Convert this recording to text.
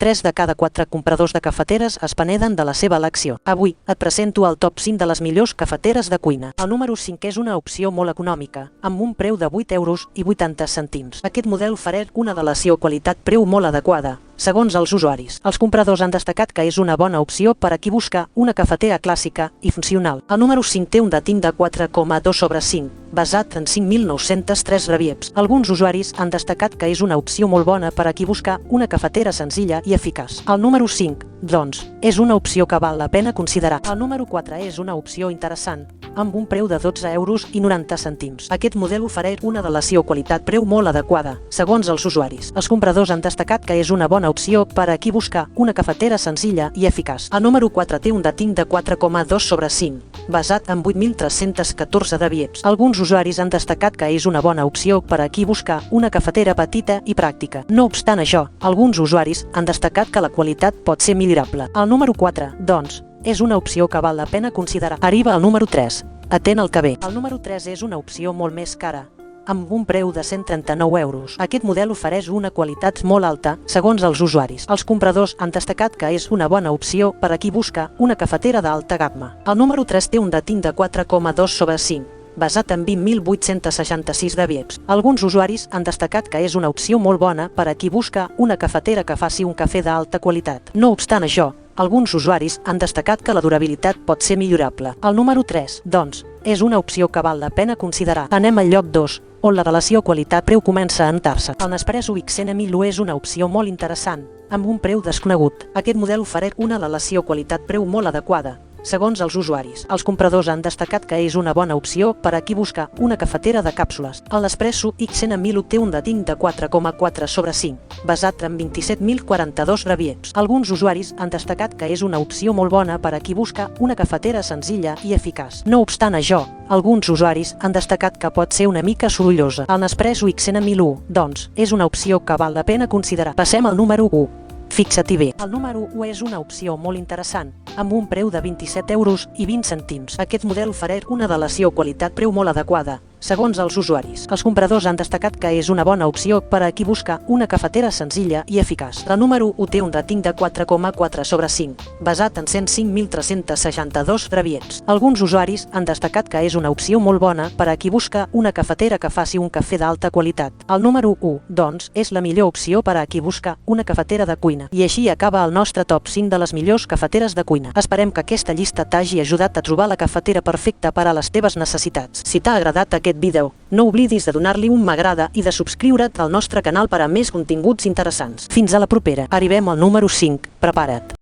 3 de cada 4 compradors de cafeteres es peneden de la seva elecció. Avui et presento el top 5 de les millors cafeteres de cuina. El número 5 és una opció molt econòmica, amb un preu de 8 euros i 80 cèntims. Aquest model ofereix una relació qualitat-preu molt adequada, segons els usuaris. Els compradors han destacat que és una bona opció per a qui busca una cafetera clàssica i funcional. El número 5 té un dating de 4,2/5, basat en 5.903 reviews. Alguns usuaris han destacat que és una opció molt bona per a qui busca una cafetera senzilla i eficaç. El número 5, doncs, és una opció que val la pena considerar. El número 4 és una opció interessant, amb un preu de 12 euros i 90 cèntims. Aquest model ofereix una relació qualitat-preu molt adequada, segons els usuaris. Els compradors han destacat que és una bona opció per a qui busca una cafetera senzilla i eficaç. El número 4 té un dating de 4,2/5, basat en 8.314 reviews. Alguns usuaris han destacat que és una bona opció per a qui busca una cafetera petita i pràctica. No obstant això, alguns usuaris han destacat que la qualitat pot ser millorable. El número 4, doncs, és una opció que val la pena considerar. Arriba al número 3. Atén el que ve. El número 3 és una opció molt més cara, amb un preu de 139 euros. Aquest model ofereix una qualitat molt alta, segons els usuaris. Els compradors han destacat que és una bona opció per a qui busca una cafetera d'alta gamma. El número 3 té un dating de 4,2/5, basat en 20.866 reviews. Alguns usuaris han destacat que és una opció molt bona per a qui busca una cafetera que faci un cafè d'alta qualitat. No obstant això, alguns usuaris han destacat que la durabilitat pot ser millorable. El número 3, doncs, és una opció que val la pena considerar. Anem al lloc 2, on la relació qualitat-preu comença a notar-se. El Nespresso XN 1000 és una opció molt interessant, amb un preu desconegut. Aquest model ofereix una relació qualitat-preu molt adequada, segons els usuaris. Els compradors han destacat que és una bona opció per a qui busca una cafetera de càpsules. El Nespresso XN 1000 té un dating de 4,4/5, basat en 27.042 reviews. Alguns usuaris han destacat que és una opció molt bona per a qui busca una cafetera senzilla i eficaç. No obstant això, alguns usuaris han destacat que pot ser una mica sorollosa. El Nespresso XN 1000, doncs, és una opció que val la pena considerar. Passem al número 1. Fixa-t'hi bé. El número 1 és una opció molt interessant, amb un preu de 27 euros i 20 cèntims. Aquest model ofereix una relació qualitat-preu molt adequada, segons els usuaris. Els compradors han destacat que és una bona opció per a qui busca una cafetera senzilla i eficaç. El número 1 té un rating de 4,4/5, basat en 105.362 reviews. Alguns usuaris han destacat que és una opció molt bona per a qui busca una cafetera que faci un cafè d'alta qualitat. El número 1, doncs, és la millor opció per a qui busca una cafetera de cuina. I així acaba el nostre top 5 de les millors cafeteres de cuina. Esperem que aquesta llista t'hagi ajudat a trobar la cafetera perfecta per a les teves necessitats. Si t'ha agradat aquest vídeo, no oblidis de donar-li un m'agrada i de subscriure't al nostre canal per a més continguts interessants. Fins a la propera. Arribem al número 5. Prepara't.